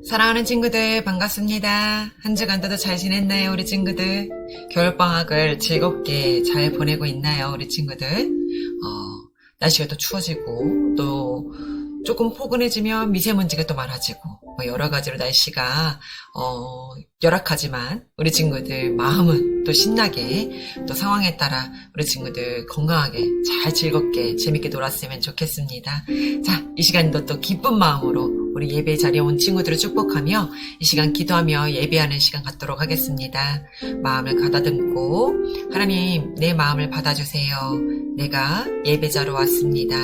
사랑하는 친구들 반갑습니다. 한 주간도 잘 지냈나요 우리 친구들? 겨울방학을 즐겁게 잘 보내고 있나요 우리 친구들? 날씨가 또 추워지고 또 조금 포근해지면 미세먼지가 또 많아지고 여러 가지로 날씨가 열악하지만 우리 친구들 마음은 또 신나게 또 상황에 따라 우리 친구들 건강하게 잘 즐겁게 재밌게 놀았으면 좋겠습니다. 자, 이 시간도 또 기쁜 마음으로 우리 예배 자리에 온 친구들을 축복하며 이 시간 기도하며 예배하는 시간 갖도록 하겠습니다. 마음을 가다듬고 하나님 내 마음을 받아주세요. 내가 예배자로 왔습니다.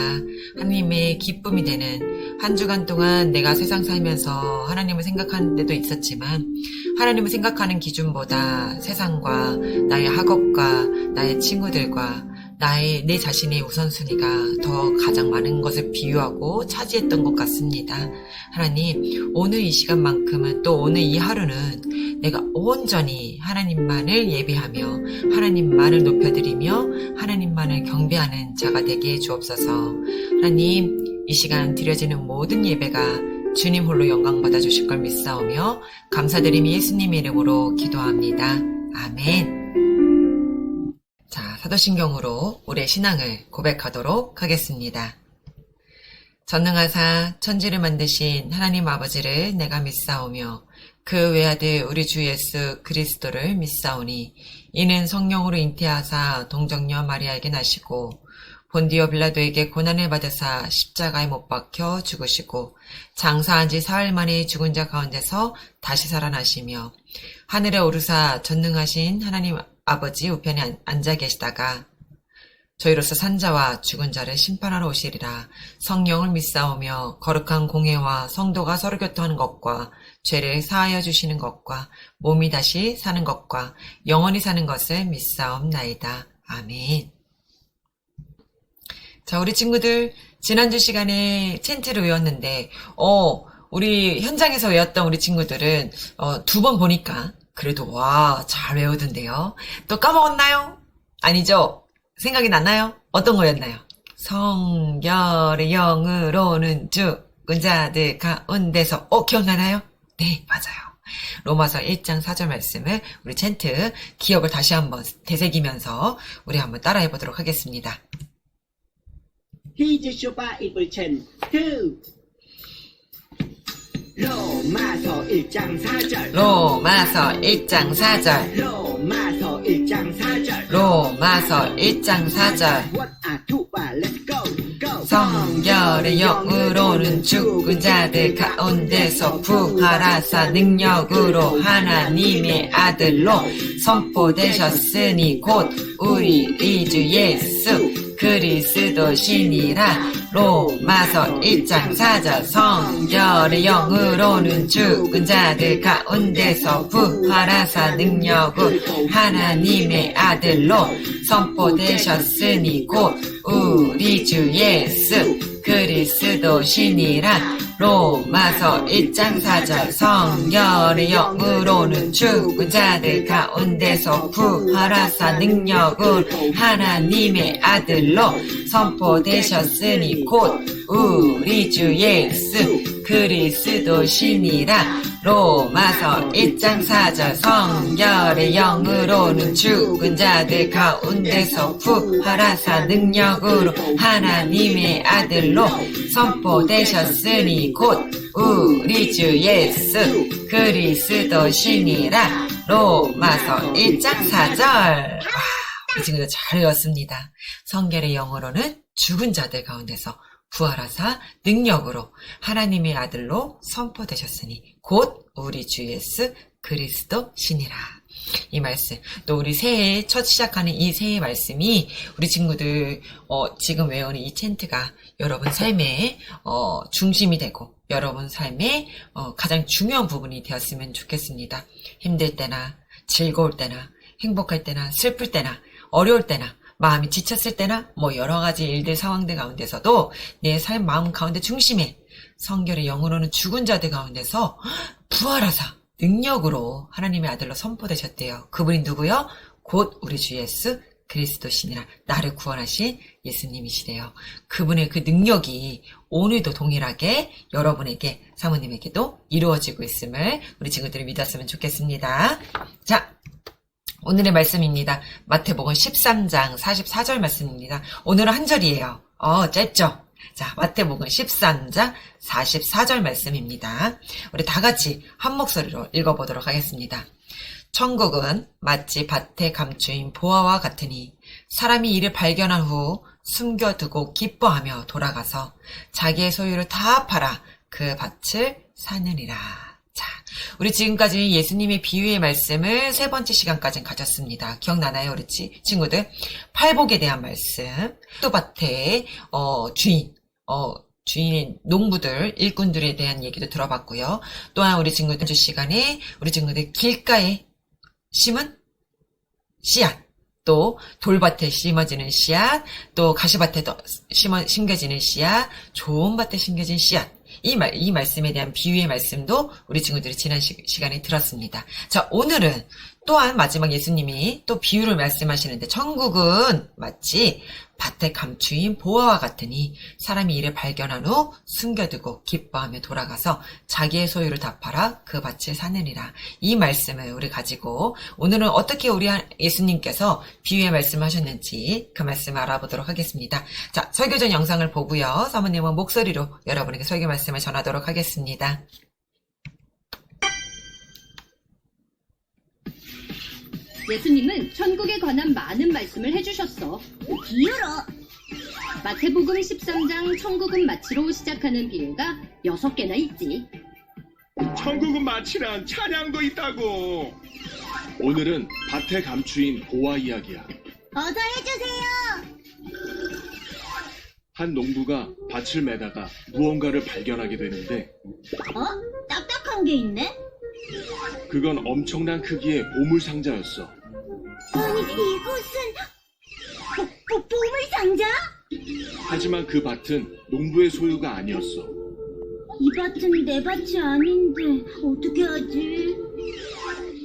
하나님의 기쁨이 되는 한 주간 동안 내가 세상 살면서 하나님을 생각하는 때도 있었지만 하나님을 생각하는 기준보다 세상과 나의 학업과 나의 친구들과 내 자신의 우선순위가 더 가장 많은 것을 비유하고 차지했던 것 같습니다. 하나님, 오늘 이 시간만큼은 또 오늘 이 하루는 내가 온전히 하나님만을 예배하며 하나님만을 높여드리며 하나님만을 경배하는 자가 되게 해주옵소서. 하나님, 이 시간 드려지는 모든 예배가 주님 홀로 영광 받아주실 걸 믿사오며 감사드리며 예수님의 이름으로 기도합니다. 아멘. 자, 사도신경으로 우리의 신앙을 고백하도록 하겠습니다. 전능하사 천지를 만드신 하나님 아버지를 내가 믿사오며 그 외아들 우리 주 예수 그리스도를 믿사오니 이는 성령으로 잉태하사 동정녀 마리아에게 나시고 본디오 빌라도에게 고난을 받으사 십자가에 못 박혀 죽으시고 장사한 지 사흘 만에 죽은 자 가운데서 다시 살아나시며 하늘에 오르사 전능하신 하나님 아버지 우편에 앉아 계시다가 저희로서 산자와 죽은 자를 심판하러 오시리라. 성령을 믿사오며 거룩한 공회와 성도가 서로 교통하는 것과 죄를 사하여 주시는 것과 몸이 다시 사는 것과 영원히 사는 것을 믿사옵나이다. 아멘. 자, 우리 친구들 지난주 시간에 챈트를 외웠는데 우리 현장에서 외웠던 우리 친구들은 2번 보니까 그래도 잘 외우던데요. 또 까먹었나요? 아니죠? 생각이 났나요? 어떤 거였나요? 성결의 영으로는 죽은 자들 가운데서 기억나나요? 네, 맞아요. 로마서 1장 4절 말씀을 우리 챈트 기억을 다시 한번 되새기면서 우리 한번 따라해 보도록 하겠습니다. 히즈쇼바 1% 로마서 1장 4절 로마서 1장 4절 로마서 1장 4절 로마서 1장 4절 What are two, let's go, go. 성결의 영으로는 죽은 자들 가운데서 부활하사 능력으로 하나님의 아들로 선포되셨으니 곧 우리 주 예수 그리스도시니라. 로마서 1장 4절 성결의 영으로는 죽은 자들 가운데서 부활하사 능력으로 하나님의 아들로 선포되셨으니 곧 우리 주 예수 그리스도시니라. 로마서 1장 4절 성결의 영으로는 죽은 자들 가운데서 부활하사 능력으로 하나님의 아들로 선포되셨으니 곧 우리 주 예수 그리스도시니라. 로마서 1장 4절 성결의 영으로는 죽은 자들 가운데서 부활하사 능력으로 하나님의 아들로 선포되셨으니 곧 우리 주 예수 그리스도시니라. 로마서 1장 4절. 이 친구들 잘 외웠습니다. 성결의 영으로는 죽은 자들 가운데서 부활하사 능력으로 하나님의 아들로 선포되셨으니 곧 우리 주 예수 그리스도 신이라. 이 말씀, 또 우리 새해 첫 시작하는 이 새해 말씀이 우리 친구들 지금 외우는 이 챈트가 여러분 삶의 중심이 되고 여러분 삶의 가장 중요한 부분이 되었으면 좋겠습니다. 힘들 때나 즐거울 때나 행복할 때나 슬플 때나 어려울 때나 마음이 지쳤을 때나 여러 가지 일들 상황들 가운데서도 내 삶 마음 가운데 중심에 성결의 영으로는 죽은 자들 가운데서 부활하사 능력으로 하나님의 아들로 선포되셨대요. 그분이 누구요? 곧 우리 주 예수 그리스도시니라. 나를 구원하신 예수님이시래요. 그분의 그 능력이 오늘도 동일하게 여러분에게, 사모님에게도 이루어지고 있음을 우리 친구들이 믿었으면 좋겠습니다. 자, 오늘의 말씀입니다. 마태복음 13장 44절 말씀입니다. 오늘은 한 절이에요. 짧죠? 자, 마태복음 13장 44절 말씀입니다. 우리 다 같이 한 목소리로 읽어보도록 하겠습니다. 천국은 마치 밭에 감추인 보화와 같으니 사람이 이를 발견한 후 숨겨두고 기뻐하며 돌아가서 자기의 소유를 다 팔아 그 밭을 사느니라. 자, 우리 지금까지 예수님의 비유의 말씀을 세 번째 시간까지 가졌습니다. 기억나나요, 우리 친구들? 팔복에 대한 말씀, 또 밭의 주인인 농부들, 일꾼들에 대한 얘기도 들어봤고요. 또한 우리 친구들 주 시간에 우리 친구들 길가에 심은 씨앗, 또 돌밭에 심어지는 씨앗, 또 가시밭에 심겨지는 씨앗, 좋은 밭에 심겨진 씨앗, 이 말씀에 대한 비유의 말씀도 우리 친구들이 지난 시간에 들었습니다. 자, 오늘은 또한 마지막 예수님이 또 비유를 말씀하시는데, 천국은 마치 밭에 감추인 보화와 같으니 사람이 이를 발견한 후 숨겨두고 기뻐하며 돌아가서 자기의 소유를 다 팔아 그 밭을 사느니라. 이 말씀을 우리 가지고 오늘은 어떻게 우리 예수님께서 비유의 말씀하셨는지 그 말씀을 알아보도록 하겠습니다. 자, 설교전 영상을 보고요. 사모님은 목소리로 여러분에게 설교 말씀을 전하도록 하겠습니다. 예수님은 천국에 관한 많은 말씀을 해주셨어. 비유로 마태복음 13장 천국은 마치로 시작하는 비유가 6개나 있지. 천국은 마치란 찬양도 있다고. 오늘은 밭에 감추인 보화 이야기야. 어서 해주세요. 한 농부가 밭을 매다가 무언가를 발견하게 되는데, 딱딱한 게 있네. 그건 엄청난 크기의 보물 상자였어. 아니 이곳은 보물 상자? 하지만 그 밭은 농부의 소유가 아니었어. 이 밭은 내 밭이 아닌데 어떻게 하지?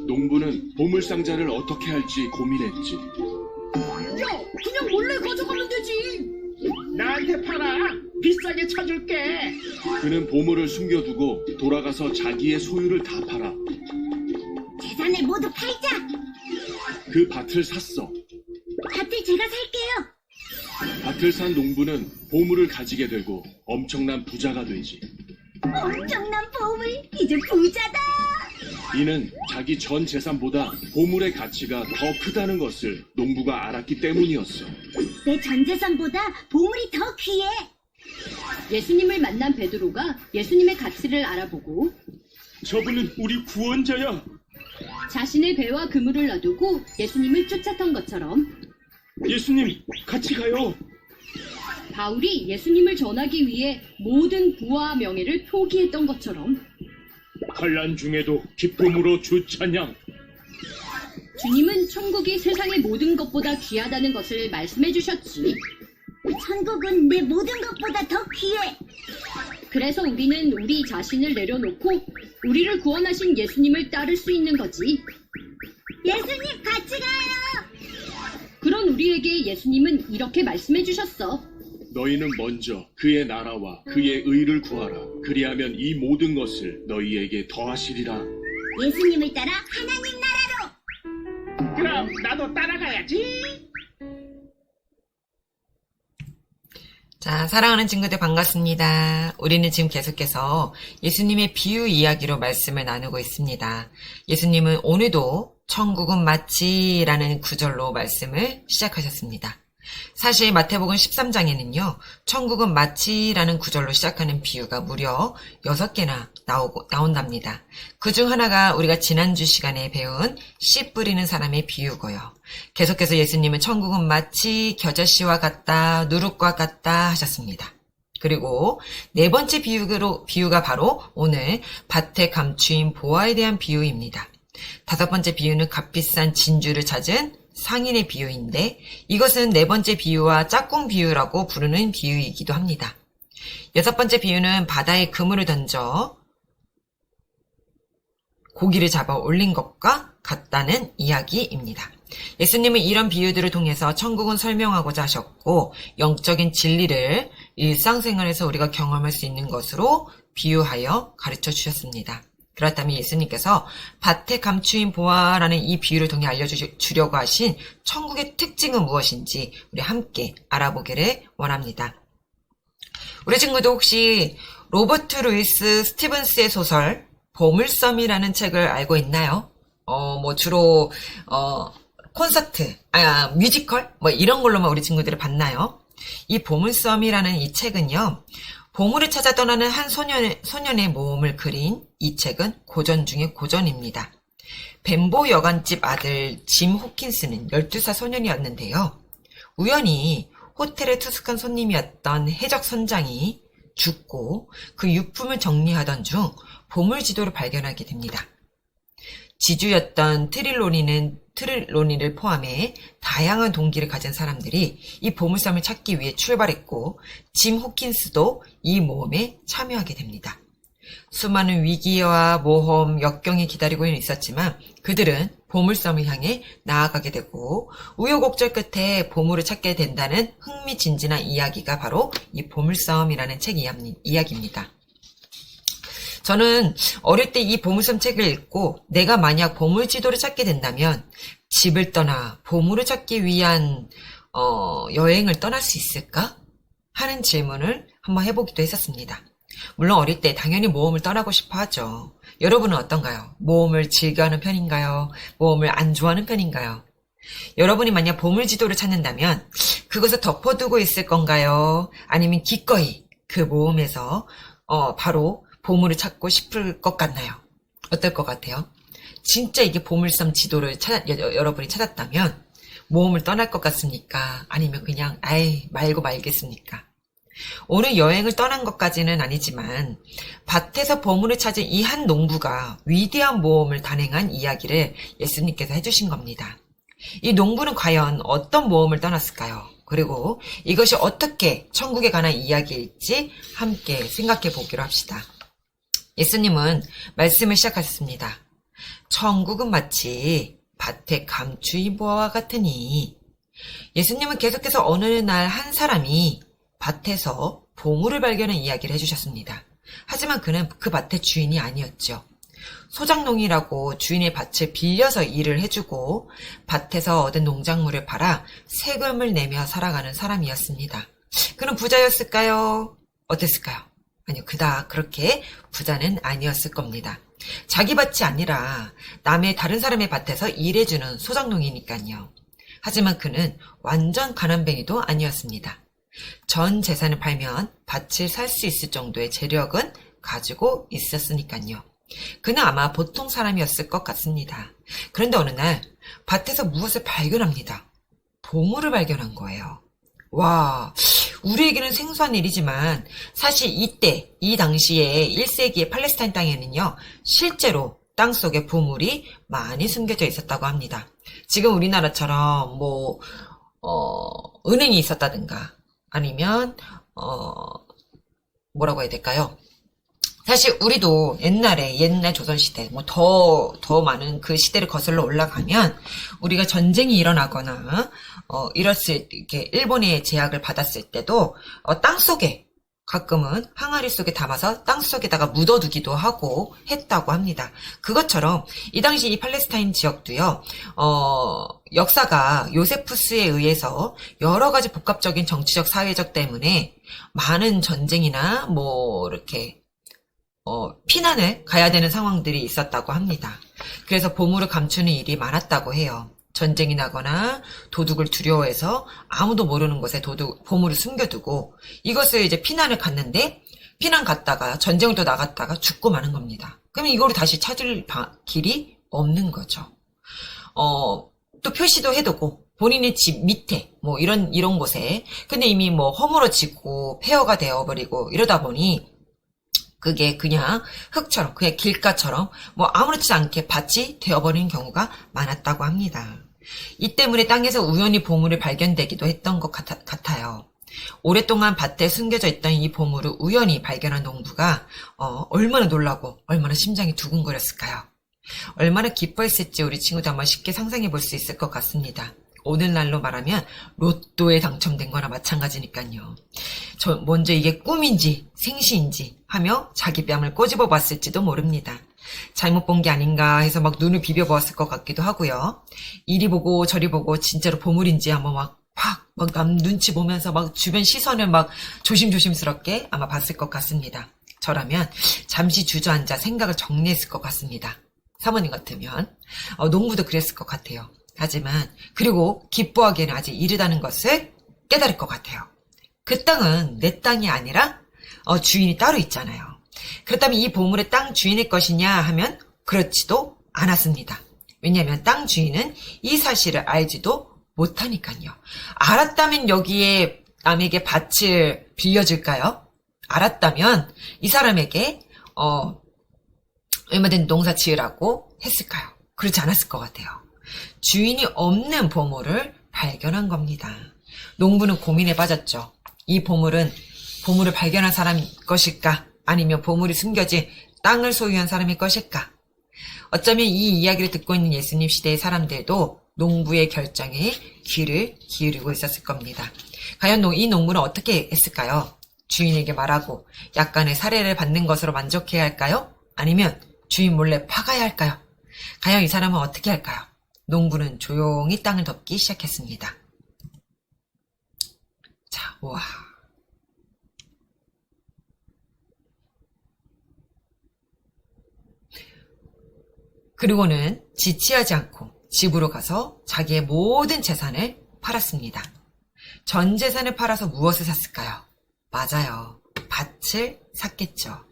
농부는 보물 상자를 어떻게 할지 고민했지. 야, 그냥 몰래 가져가면 되지. 나한테 팔아. 비싸게 쳐줄게. 그는 보물을 숨겨두고 돌아가서 자기의 소유를 다 팔아 재산을 모두 팔자. 그 밭을 샀어. 밭을 제가 살게요. 밭을 산 농부는 보물을 가지게 되고 엄청난 부자가 되지. 엄청난 보물. 이제 부자다. 이는 자기 전 재산보다 보물의 가치가 더 크다는 것을 농부가 알았기 때문이었어. 내 전 재산보다 보물이 더 귀해. 예수님을 만난 베드로가 예수님의 가치를 알아보고 저분은 우리 구원자야. 자신의 배와 그물을 놔두고 예수님을 쫓았던 것처럼 예수님, 같이 가요. 바울이 예수님을 전하기 위해 모든 부와 명예를 포기했던 것처럼 환난 중에도 기쁨으로 주 찬양. 주님은 천국이 세상의 모든 것보다 귀하다는 것을 말씀해 주셨지. 천국은 내 모든 것보다 더 귀해. 그래서 우리는 우리 자신을 내려놓고 우리를 구원하신 예수님을 따를 수 있는 거지. 예수님 같이 가요. 그런 우리에게 예수님은 이렇게 말씀해 주셨어. 너희는 먼저 그의 나라와 그의 의를 구하라. 그리하면 이 모든 것을 너희에게 더하시리라. 예수님을 따라 하나님 나라로. 그럼 나도 따라가야지. 자, 사랑하는 친구들 반갑습니다. 우리는 지금 계속해서 예수님의 비유 이야기로 말씀을 나누고 있습니다. 예수님은 오늘도 천국은 마치라는 구절로 말씀을 시작하셨습니다. 사실 마태복음 13장에는요, 천국은 마치라는 구절로 시작하는 비유가 무려 6개나 나온답니다. 그중 하나가 우리가 지난주 시간에 배운 씨 뿌리는 사람의 비유고요. 계속해서 예수님은 천국은 마치 겨자씨와 같다, 누룩과 같다 하셨습니다. 그리고 네 번째 비유가 바로 오늘 밭에 감추인 보화에 대한 비유입니다. 다섯 번째 비유는 값비싼 진주를 찾은 상인의 비유인데, 이것은 네 번째 비유와 짝꿍 비유라고 부르는 비유이기도 합니다. 여섯 번째 비유는 바다에 그물을 던져 고기를 잡아 올린 것과 같다는 이야기입니다. 예수님은 이런 비유들을 통해서 천국은 설명하고자 하셨고 영적인 진리를 일상생활에서 우리가 경험할 수 있는 것으로 비유하여 가르쳐 주셨습니다. 그렇다면 예수님께서 밭에 감추인 보화라는 이 비유를 통해 알려주려고 하신 천국의 특징은 무엇인지 우리 함께 알아보기를 원합니다. 우리 친구도 혹시 로버트 루이스 스티븐스의 소설 보물섬이라는 책을 알고 있나요? 주로 콘서트, 뮤지컬 이런 걸로만 우리 친구들이 봤나요? 이 보물섬이라는 이 책은요. 보물을 찾아 떠나는 한 소년의 모험을 그린 이 책은 고전 중의 고전입니다. 벤보 여관집 아들 짐 호킨스는 12살 소년이었는데요. 우연히 호텔에 투숙한 손님이었던 해적 선장이 죽고 그 유품을 정리하던 중 보물 지도를 발견하게 됩니다. 지주였던 트릴로니를 포함해 다양한 동기를 가진 사람들이 이 보물섬을 찾기 위해 출발했고 짐 호킨스도 이 모험에 참여하게 됩니다. 수많은 위기와 모험, 역경이 기다리고 있었지만 그들은 보물섬을 향해 나아가게 되고 우여곡절 끝에 보물을 찾게 된다는 흥미진진한 이야기가 바로 이 보물섬이라는 책 이야기입니다. 저는 어릴 때 이 보물섬 책을 읽고 내가 만약 보물 지도를 찾게 된다면 집을 떠나 보물을 찾기 위한 여행을 떠날 수 있을까? 하는 질문을 한번 해보기도 했었습니다. 물론 어릴 때 당연히 모험을 떠나고 싶어 하죠. 여러분은 어떤가요? 모험을 즐겨하는 편인가요? 모험을 안 좋아하는 편인가요? 여러분이 만약 보물 지도를 찾는다면 그것을 덮어두고 있을 건가요? 아니면 기꺼이 그 모험에서 바로 보물을 찾고 싶을 것 같나요? 어떨 것 같아요? 진짜 이게 보물섬 지도를 여러분이 찾았다면 모험을 떠날 것 같습니까? 아니면 그냥 말고 말겠습니까? 오늘 여행을 떠난 것까지는 아니지만 밭에서 보물을 찾은 이 한 농부가 위대한 모험을 단행한 이야기를 예수님께서 해주신 겁니다. 이 농부는 과연 어떤 모험을 떠났을까요? 그리고 이것이 어떻게 천국에 관한 이야기일지 함께 생각해 보기로 합시다. 예수님은 말씀을 시작하셨습니다. 천국은 마치 밭에 감추인 보화와 같으니. 예수님은 계속해서 어느 날 한 사람이 밭에서 보물을 발견한 이야기를 해주셨습니다. 하지만 그는 그 밭의 주인이 아니었죠. 소작농이라고 주인의 밭을 빌려서 일을 해주고 밭에서 얻은 농작물을 팔아 세금을 내며 살아가는 사람이었습니다. 그는 부자였을까요? 어땠을까요? 아니요, 그닥 그렇게 부자는 아니었을 겁니다. 자기 밭이 아니라 다른 사람의 밭에서 일해주는 소작농이니까요. 하지만 그는 완전 가난뱅이도 아니었습니다. 전 재산을 팔면 밭을 살 수 있을 정도의 재력은 가지고 있었으니까요. 그는 아마 보통 사람이었을 것 같습니다. 그런데 어느 날 밭에서 무엇을 발견합니다. 보물을 발견한 거예요. 와, 우리에게는 생소한 일이지만 사실 이 당시에 1세기의 팔레스타인 땅에는요, 실제로 땅속에 보물이 많이 숨겨져 있었다고 합니다. 지금 우리나라처럼 은행이 있었다든가 아니면 뭐라고 해야 될까요? 사실 우리도 옛날 조선시대 더 많은 그 시대를 거슬러 올라가면 우리가 전쟁이 일어나거나 이렇게 일본의 제약을 받았을 때도 땅속에 가끔은 항아리 속에 담아서 땅속에다가 묻어두기도 하고 했다고 합니다. 그것처럼 이 당시 이 팔레스타인 지역도요. 역사가 요세푸스에 의해서 여러 가지 복합적인 정치적 사회적 때문에 많은 전쟁이나 이렇게 피난을 가야 되는 상황들이 있었다고 합니다. 그래서 보물을 감추는 일이 많았다고 해요. 전쟁이 나거나 도둑을 두려워해서 아무도 모르는 곳에 보물을 숨겨두고 이것을 이제 피난을 갔는데 피난 갔다가 전쟁을 또 나갔다가 죽고 마는 겁니다. 그러면 이거를 다시 찾을 길이 없는 거죠. 또 표시도 해두고 본인의 집 밑에 이런 곳에 근데 이미 허물어지고 폐허가 되어버리고 이러다 보니 그게 그냥 흙처럼 그냥 길가처럼 아무렇지 않게 밭이 되어버리는 경우가 많았다고 합니다. 이 때문에 땅에서 우연히 보물이 발견되기도 했던 것 같아요. 오랫동안 밭에 숨겨져 있던 이 보물을 우연히 발견한 농부가 얼마나 놀라고 얼마나 심장이 두근거렸을까요? 얼마나 기뻐했을지 우리 친구도 한번 쉽게 상상해 볼 수 있을 것 같습니다. 오늘날로 말하면 로또에 당첨된 거나 마찬가지니까요. 먼저 이게 꿈인지 생시인지 하며 자기 뺨을 꼬집어 봤을지도 모릅니다. 잘못 본 게 아닌가 해서 막 눈을 비벼 보았을 것 같기도 하고요. 이리 보고 저리 보고 진짜로 보물인지 한번 막 남 눈치 보면서 막 주변 시선을 막 조심조심스럽게 아마 봤을 것 같습니다. 저라면 잠시 주저앉아 생각을 정리했을 것 같습니다. 사모님 같으면 농부도 그랬을 것 같아요. 하지만 그리고 기뻐하기에는 아직 이르다는 것을 깨달을 것 같아요. 그 땅은 내 땅이 아니라 주인이 따로 있잖아요. 그렇다면 이 보물의 땅 주인의 것이냐 하면 그렇지도 않았습니다. 왜냐하면 땅 주인은 이 사실을 알지도 못하니까요. 알았다면 여기에 남에게 밭을 빌려줄까요? 알았다면 이 사람에게 얼마든지 농사 지으라고 했을까요? 그렇지 않았을 것 같아요. 주인이 없는 보물을 발견한 겁니다. 농부는 고민에 빠졌죠. 이 보물을 발견한 사람일 것일까? 아니면 보물이 숨겨진 땅을 소유한 사람일 것일까? 어쩌면 이 이야기를 듣고 있는 예수님 시대의 사람들도 농부의 결정에 귀를 기울이고 있었을 겁니다. 과연 이 농부는 어떻게 했을까요? 주인에게 말하고 약간의 사례를 받는 것으로 만족해야 할까요? 아니면 주인 몰래 파가야 할까요? 과연 이 사람은 어떻게 할까요? 농부는 조용히 땅을 덮기 시작했습니다. 자, 우와. 그리고는 지체하지 않고 집으로 가서 자기의 모든 재산을 팔았습니다. 전 재산을 팔아서 무엇을 샀을까요? 맞아요. 밭을 샀겠죠.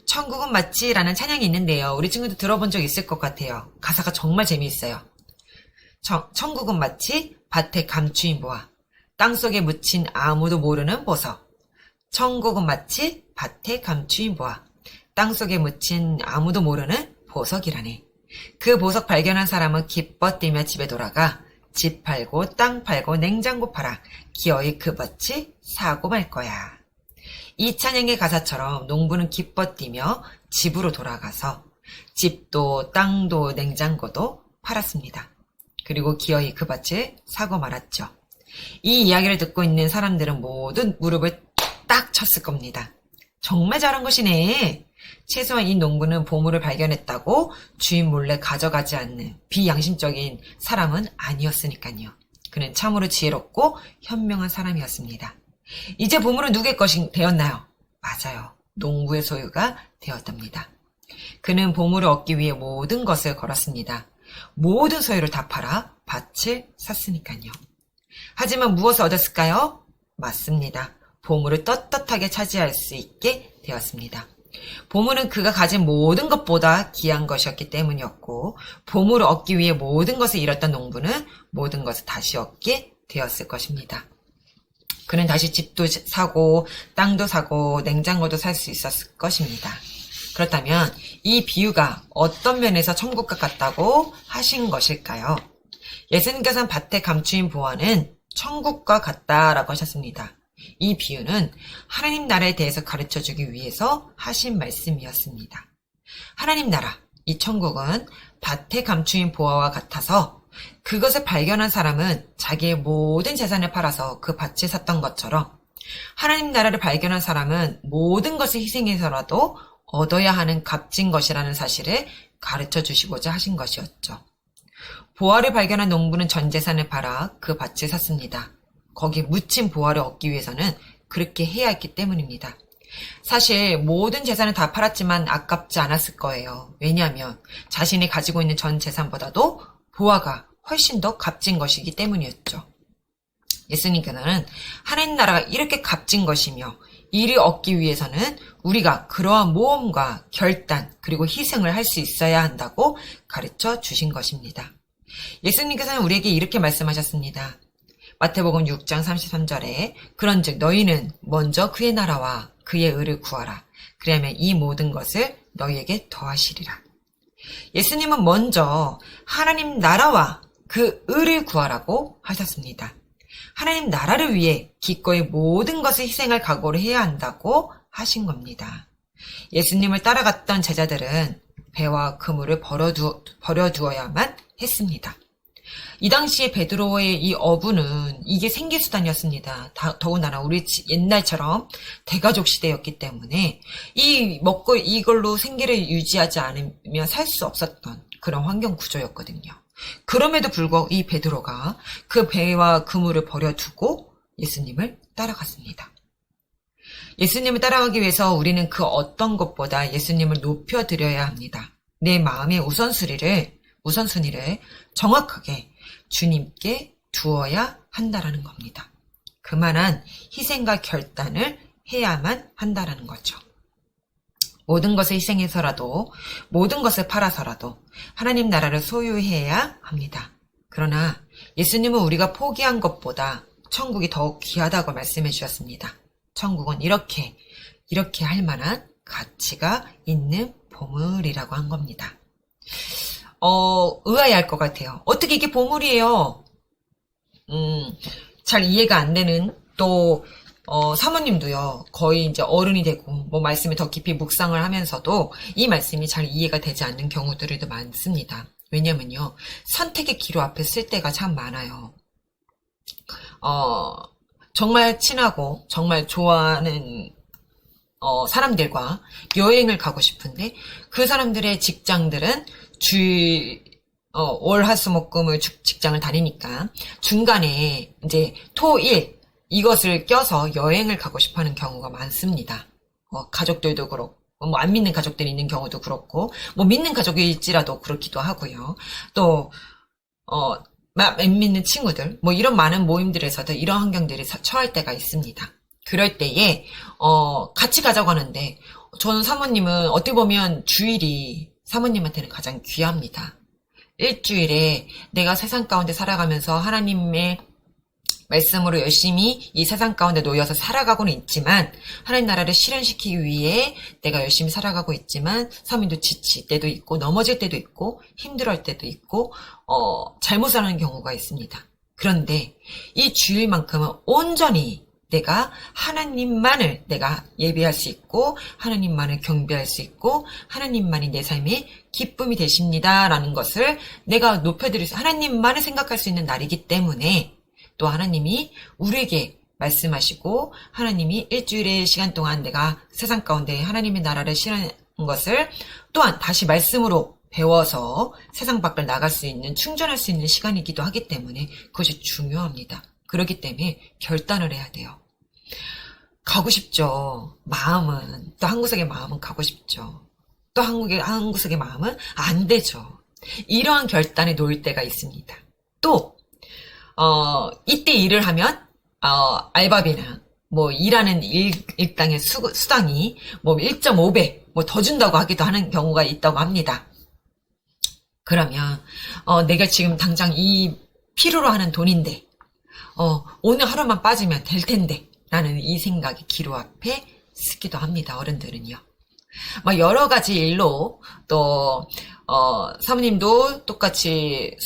천국은 마치라는 찬양이 있는데요. 우리 친구도 들어본 적 있을 것 같아요. 가사가 정말 재미있어요. 천국은 마치 밭에 감추인 보화, 땅속에 묻힌 아무도 모르는 보석. 천국은 마치 밭에 감추인 보화, 땅속에 묻힌 아무도 모르는 보석이라네. 그 보석 발견한 사람은 기뻐 뛰며 집에 돌아가 집 팔고 땅 팔고 냉장고 팔아 기어이 그 밭을 사고 말 거야. 이 찬양의 가사처럼 농부는 기뻐 뛰며 집으로 돌아가서 집도 땅도 냉장고도 팔았습니다. 그리고 기어이 그 밭을 사고 말았죠. 이 이야기를 듣고 있는 사람들은 모두 무릎을 딱 쳤을 겁니다. 정말 잘한 것이네. 최소한 이 농부는 보물을 발견했다고 주인 몰래 가져가지 않는 비양심적인 사람은 아니었으니까요. 그는 참으로 지혜롭고 현명한 사람이었습니다. 이제 보물은 누구의 것이 되었나요? 맞아요. 농부의 소유가 되었답니다. 그는 보물을 얻기 위해 모든 것을 걸었습니다. 모든 소유를 다 팔아 밭을 샀으니까요. 하지만 무엇을 얻었을까요? 맞습니다. 보물을 떳떳하게 차지할 수 있게 되었습니다. 보물은 그가 가진 모든 것보다 귀한 것이었기 때문이었고, 보물을 얻기 위해 모든 것을 잃었던 농부는 모든 것을 다시 얻게 되었을 것입니다. 그는 다시 집도 사고 땅도 사고 냉장고도 살 수 있었을 것입니다. 그렇다면 이 비유가 어떤 면에서 천국과 같다고 하신 것일까요? 예수님께서는 밭에 감추인 보화는 천국과 같다라고 하셨습니다. 이 비유는 하나님 나라에 대해서 가르쳐주기 위해서 하신 말씀이었습니다. 하나님 나라, 이 천국은 밭에 감추인 보화와 같아서 그것을 발견한 사람은 자기의 모든 재산을 팔아서 그 밭을 샀던 것처럼 하나님 나라를 발견한 사람은 모든 것을 희생해서라도 얻어야 하는 값진 것이라는 사실을 가르쳐 주시고자 하신 것이었죠. 보화를 발견한 농부는 전 재산을 팔아 그 밭을 샀습니다. 거기에 묻힌 보화를 얻기 위해서는 그렇게 해야 했기 때문입니다. 사실 모든 재산을 다 팔았지만 아깝지 않았을 거예요. 왜냐하면 자신이 가지고 있는 전 재산보다도 보화가 훨씬 더 값진 것이기 때문이었죠. 예수님께서는 하나님 나라가 이렇게 값진 것이며 이를 얻기 위해서는 우리가 그러한 모험과 결단 그리고 희생을 할 수 있어야 한다고 가르쳐 주신 것입니다. 예수님께서는 우리에게 이렇게 말씀하셨습니다. 마태복음 6장 33절에 그런즉 너희는 먼저 그의 나라와 그의 의를 구하라. 그리하면 이 모든 것을 너희에게 더하시리라. 예수님은 먼저 하나님 나라와 그 의를 구하라고 하셨습니다. 하나님 나라를 위해 기꺼이 모든 것을 희생할 각오를 해야 한다고 하신 겁니다. 예수님을 따라갔던 제자들은 배와 그물을 버려두어야만 했습니다. 이 당시에 베드로의 이 어부는 이게 생계수단이었습니다. 더군다나 우리 옛날처럼 대가족 시대였기 때문에 먹고 이걸로 생계를 유지하지 않으면 살 수 없었던 그런 환경 구조였거든요. 그럼에도 불구하고 이 베드로가 그 배와 그물을 버려두고 예수님을 따라갔습니다. 예수님을 따라가기 위해서 우리는 그 어떤 것보다 예수님을 높여드려야 합니다. 내 마음의 우선순위를 정확하게 주님께 두어야 한다라는 겁니다. 그만한 희생과 결단을 해야만 한다라는 거죠. 모든 것을 희생해서라도, 모든 것을 팔아서라도 하나님 나라를 소유해야 합니다. 그러나 예수님은 우리가 포기한 것보다 천국이 더욱 귀하다고 말씀해 주셨습니다. 천국은 이렇게 할 만한 가치가 있는 보물이라고 한 겁니다. 의아해할 것 같아요. 어떻게 이게 보물이에요? 잘 이해가 안 되는 또 사모님도요, 거의 이제 어른이 되고, 말씀을 더 깊이 묵상을 하면서도 이 말씀이 잘 이해가 되지 않는 경우들도 많습니다. 왜냐면요, 선택의 기로 앞에 쓸 때가 참 많아요. 정말 친하고, 정말 좋아하는, 사람들과 여행을 가고 싶은데, 그 사람들의 직장들은 월, 화, 수, 목, 금을 직장을 다니니까, 중간에 이제 토, 일, 이것을 껴서 여행을 가고 싶어 하는 경우가 많습니다. 가족들도 그렇고, 안 믿는 가족들이 있는 경우도 그렇고, 믿는 가족일지라도 그렇기도 하고요. 또, 안 믿는 친구들, 이런 많은 모임들에서도 이런 환경들이 처할 때가 있습니다. 그럴 때에, 같이 가자고 하는데, 저는 사모님은 어떻게 보면 주일이 사모님한테는 가장 귀합니다. 일주일에 내가 세상 가운데 살아가면서 하나님의 말씀으로 열심히 이 세상 가운데 놓여서 살아가고는 있지만 하나님 나라를 실현시키기 위해 내가 열심히 살아가고 있지만 사모님도 지칠 때도 있고 넘어질 때도 있고 힘들어할 때도 있고 잘못을 하는 경우가 있습니다. 그런데 이 주일만큼은 온전히 내가 하나님만을 내가 예배할 수 있고 하나님만을 경배할 수 있고 하나님만이 내 삶의 기쁨이 되십니다라는 것을 내가 높여드릴 수 하나님만을 생각할 수 있는 날이기 때문에 또 하나님이 우리에게 말씀하시고 하나님이 일주일의 시간 동안 내가 세상 가운데 하나님의 나라를 실현한 것을 또한 다시 말씀으로 배워서 세상 밖을 나갈 수 있는 충전할 수 있는 시간이기도 하기 때문에 그것이 중요합니다. 그렇기 때문에 결단을 해야 돼요. 가고 싶죠. 마음은 또 한 구석의 마음은 가고 싶죠. 또 한 구석의 마음은 안 되죠. 이러한 결단에 놓일 때가 있습니다. 또 이때 일을 하면, 알바비나, 일하는 일당의 수당이, 1.5배, 더 준다고 하기도 하는 경우가 있다고 합니다. 그러면, 내가 지금 당장 이 필요로 하는 돈인데, 오늘 하루만 빠지면 될 텐데, 라는 이 생각이 기로 앞에 쓰기도 합니다, 어른들은요. 여러 가지 일로, 또, 사모님도 똑같이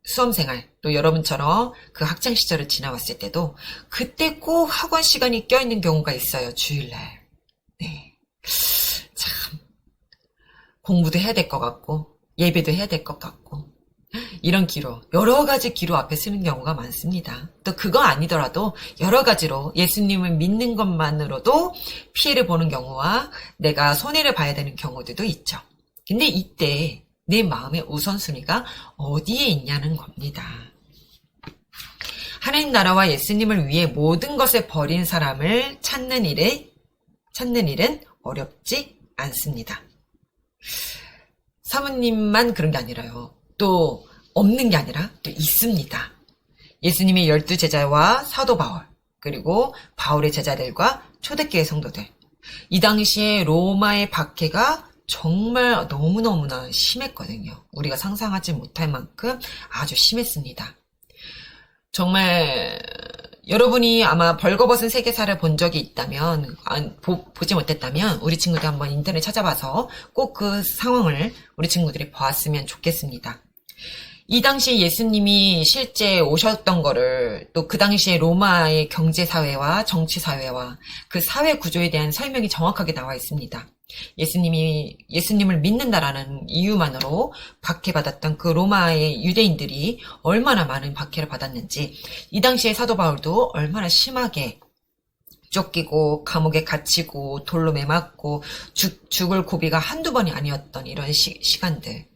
수험생활, 또 여러분처럼 그 학창 시절을 지나왔을 때도 그때 꼭 학원 시간이 껴있는 경우가 있어요. 주일날. 네. 참 공부도 해야 될 것 같고 예배도 해야 될 것 같고 이런 기로 여러 가지 기로 앞에 쓰는 경우가 많습니다. 또 그거 아니더라도 여러 가지로 예수님을 믿는 것만으로도 피해를 보는 경우와 내가 손해를 봐야 되는 경우들도 있죠. 근데 이때 내 마음의 우선순위가 어디에 있냐는 겁니다. 하나님 나라와 예수님을 위해 모든 것을 버린 사람을 찾는 일은 어렵지 않습니다. 사모님만 그런 게 아니라요. 또 없는 게 아니라 또 있습니다. 예수님의 12제자와 사도 바울, 그리고 바울의 제자들과 초대교회 성도들. 이 당시에 로마의 박해가 정말 너무너무나 심했거든요. 우리가 상상하지 못할 만큼 아주 심했습니다. 정말 여러분이 아마 벌거벗은 세계사를 본 적이 있다면 보지 못했다면 우리 친구들 한번 인터넷 찾아봐서 꼭 그 상황을 우리 친구들이 보았으면 좋겠습니다. 이 당시 예수님이 실제 오셨던 거를 또 그 당시에 로마의 경제사회와 정치사회와 그 사회 구조에 대한 설명이 정확하게 나와 있습니다. 예수님을 믿는다라는 이유만으로 박해받았던 그 로마의 유대인들이 얼마나 많은 박해를 받았는지, 이 당시에 사도 바울도 얼마나 심하게 쫓기고 감옥에 갇히고 돌로 매맞고 죽을 고비가 한두 번이 아니었던 이런 시간들.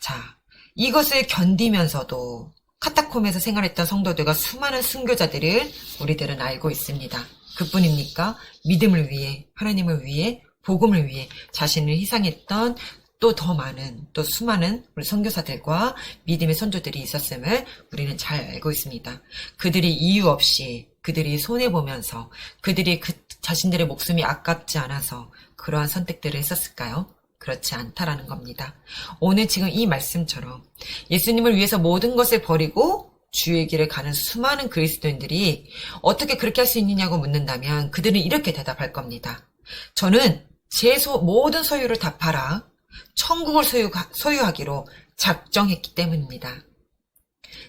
자, 이것을 견디면서도 카타콤에서 생활했던 성도들과 수많은 순교자들을 우리들은 알고 있습니다. 그뿐입니까? 믿음을 위해, 하나님을 위해, 복음을 위해 자신을 희생했던 또 더 많은, 또 수많은 우리 선교사들과 믿음의 선조들이 있었음을 우리는 잘 알고 있습니다. 그들이 이유 없이, 그들이 손해보면서, 그들이 자신들의 목숨이 아깝지 않아서 그러한 선택들을 했었을까요? 그렇지 않다라는 겁니다. 오늘 지금 이 말씀처럼 예수님을 위해서 모든 것을 버리고 주의 길을 가는 수많은 그리스도인들이 어떻게 그렇게 할 수 있느냐고 묻는다면 그들은 이렇게 대답할 겁니다. 저는 제 모든 소유를 다 팔아 천국을 소유하기로 작정했기 때문입니다.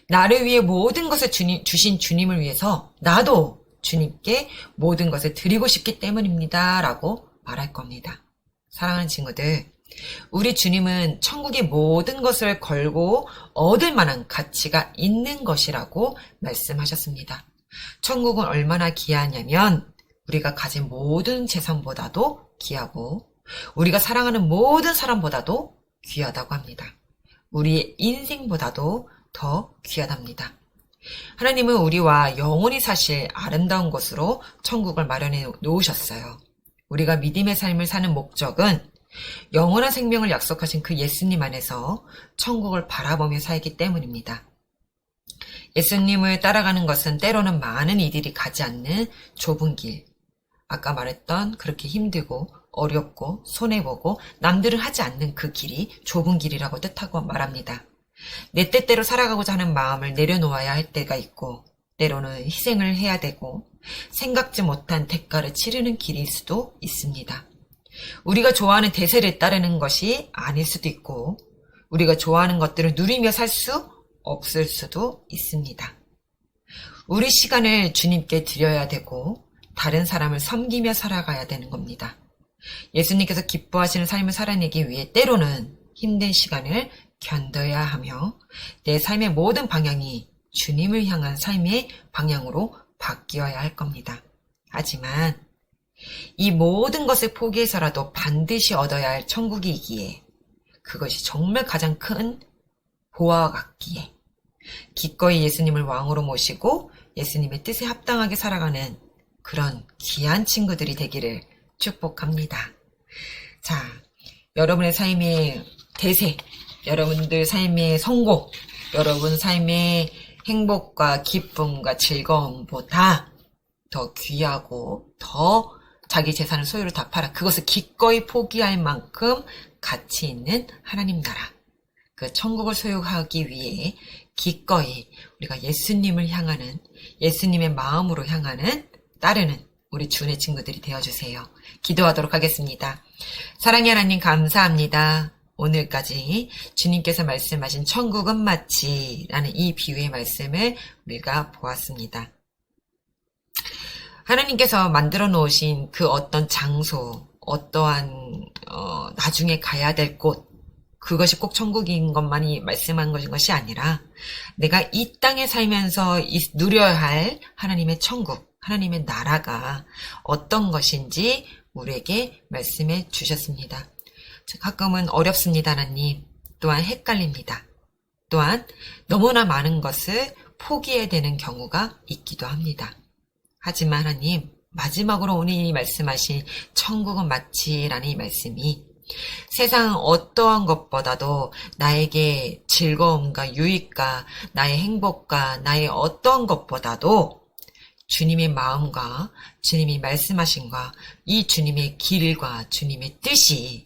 나를 위해 모든 것을 주신 주님을 위해서 나도 주님께 모든 것을 드리고 싶기 때문입니다. 라고 말할 겁니다. 사랑하는 친구들, 우리 주님은 천국의 모든 것을 걸고 얻을 만한 가치가 있는 것이라고 말씀하셨습니다. 천국은 얼마나 귀하냐면 우리가 가진 모든 재산보다도 귀하고 우리가 사랑하는 모든 사람보다도 귀하다고 합니다. 우리의 인생보다도 더 귀하답니다. 하나님은 우리와 영원히 사실 아름다운 곳으로 천국을 마련해 놓으셨어요. 우리가 믿음의 삶을 사는 목적은 영원한 생명을 약속하신 그 예수님 안에서 천국을 바라보며 살기 때문입니다. 예수님을 따라가는 것은 때로는 많은 이들이 가지 않는 좁은 길, 아까 말했던 그렇게 힘들고 어렵고 손해보고 남들은 하지 않는 그 길이 좁은 길이라고 뜻하고 말합니다. 내 뜻대로 살아가고자 하는 마음을 내려놓아야 할 때가 있고 때로는 희생을 해야 되고 생각지 못한 대가를 치르는 길일 수도 있습니다. 우리가 좋아하는 대세를 따르는 것이 아닐 수도 있고 우리가 좋아하는 것들을 누리며 살 수 없을 수도 있습니다. 우리 시간을 주님께 드려야 되고 다른 사람을 섬기며 살아가야 되는 겁니다. 예수님께서 기뻐하시는 삶을 살아내기 위해 때로는 힘든 시간을 견뎌야 하며 내 삶의 모든 방향이 주님을 향한 삶의 방향으로 바뀌어야 할 겁니다. 하지만 이 모든 것을 포기해서라도 반드시 얻어야 할 천국이기에 그것이 정말 가장 큰 보화와 같기에 기꺼이 예수님을 왕으로 모시고 예수님의 뜻에 합당하게 살아가는 그런 귀한 친구들이 되기를 축복합니다. 자, 여러분의 삶의 대세, 여러분들 삶의 성공, 여러분 삶의 행복과 기쁨과 즐거움보다 더 귀하고 더 자기 재산을 소유를 다 팔아 그것을 기꺼이 포기할 만큼 가치 있는 하나님 나라, 그 천국을 소유하기 위해 기꺼이 우리가 예수님을 향하는, 예수님의 마음으로 향하는, 따르는 우리 주의 친구들이 되어주세요. 기도하도록 하겠습니다. 사랑의 하나님 감사합니다. 오늘까지 주님께서 말씀하신 천국은 마치 라는 이 비유의 말씀을 우리가 보았습니다. 하나님께서 만들어 놓으신 그 어떤 장소, 어떠한 나중에 가야 될 곳, 그것이 꼭 천국인 것만이 말씀한 것이 아니라 내가 이 땅에 살면서 누려야 할 하나님의 천국, 하나님의 나라가 어떤 것인지 우리에게 말씀해 주셨습니다. 가끔은 어렵습니다, 하나님. 또한 헷갈립니다. 또한 너무나 많은 것을 포기해야 되는 경우가 있기도 합니다. 하지만 하나님, 마지막으로 오늘 말씀하신 천국은 마치라는 이 말씀이 세상 어떠한 것보다도 나에게 즐거움과 유익과 나의 행복과 나의 어떠한 것보다도 주님의 마음과 주님이 말씀하신과 이 주님의 길과 주님의 뜻이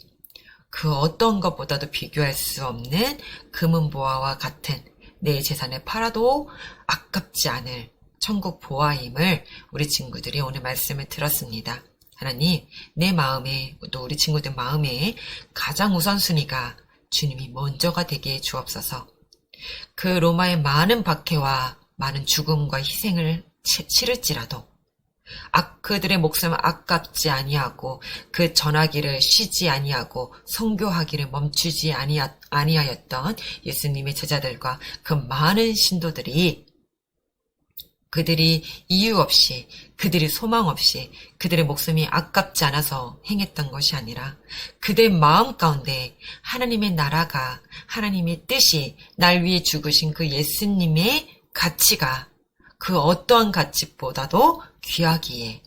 그 어떤 것보다도 비교할 수 없는 금은보화와 같은 내 재산을 팔아도 아깝지 않을 천국 보화임을 우리 친구들이 오늘 말씀을 들었습니다. 하나님, 내 마음에 또 우리 친구들 마음에 가장 우선순위가 주님이 먼저가 되게 해 주옵소서. 그 로마의 많은 박해와 많은 죽음과 희생을 치를지라도 그들의 목숨을 아깝지 아니하고 그 전하기를 쉬지 아니하고 선교하기를 멈추지 아니하였던 예수님의 제자들과 그 많은 신도들이 그들이 이유 없이, 그들이 소망 없이, 그들의 목숨이 아깝지 않아서 행했던 것이 아니라 그들의 마음 가운데 하나님의 나라가, 하나님의 뜻이 날 위해 죽으신 그 예수님의 가치가 그 어떠한 가치보다도 귀하기에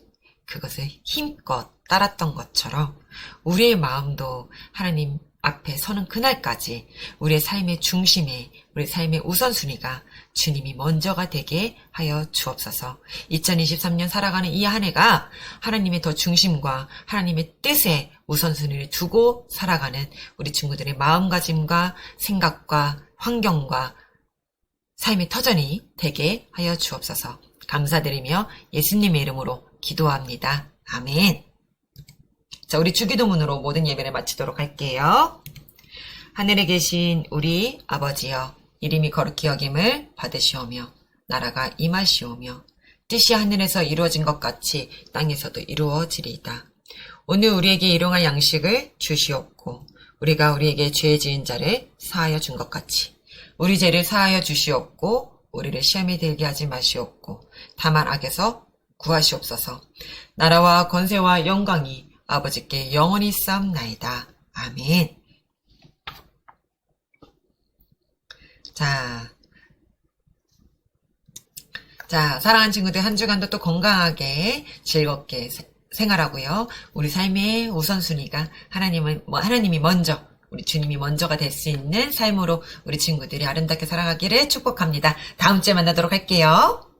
그것을 힘껏 따랐던 것처럼 우리의 마음도 하나님 앞에 서는 그날까지 우리의 삶의 중심에, 우리 삶의 우선순위가 주님이 먼저가 되게 하여 주옵소서. 2023년 살아가는 이 한 해가 하나님의 더 중심과 하나님의 뜻에 우선순위를 두고 살아가는 우리 친구들의 마음가짐과 생각과 환경과 삶의 터전이 되게 하여 주옵소서. 감사드리며 예수님의 이름으로 기도합니다. 아멘. 자, 우리 주기도문으로 모든 예배를 마치도록 할게요. 하늘에 계신 우리 아버지여, 이름이 거룩히 여김을 받으시오며 나라가 임하시오며 뜻이 하늘에서 이루어진 것 같이 땅에서도 이루어지리이다. 오늘 우리에게 일용할 양식을 주시옵고 우리가 우리에게 죄 지은 자를 사하여 준 것 같이 우리 죄를 사하여 주시옵고 우리를 시험에 들게 하지 마시옵고 다만 악에서 구하시옵소서. 나라와 권세와 영광이 아버지께 영원히 쌓옵나이다. 아멘. 자, 사랑하는 친구들 한 주간도 또 건강하게 즐겁게 생활하고요. 우리 삶의 우선순위가 하나님이 먼저, 우리 주님이 먼저가 될 수 있는 삶으로 우리 친구들이 아름답게 살아가기를 축복합니다. 다음 주에 만나도록 할게요.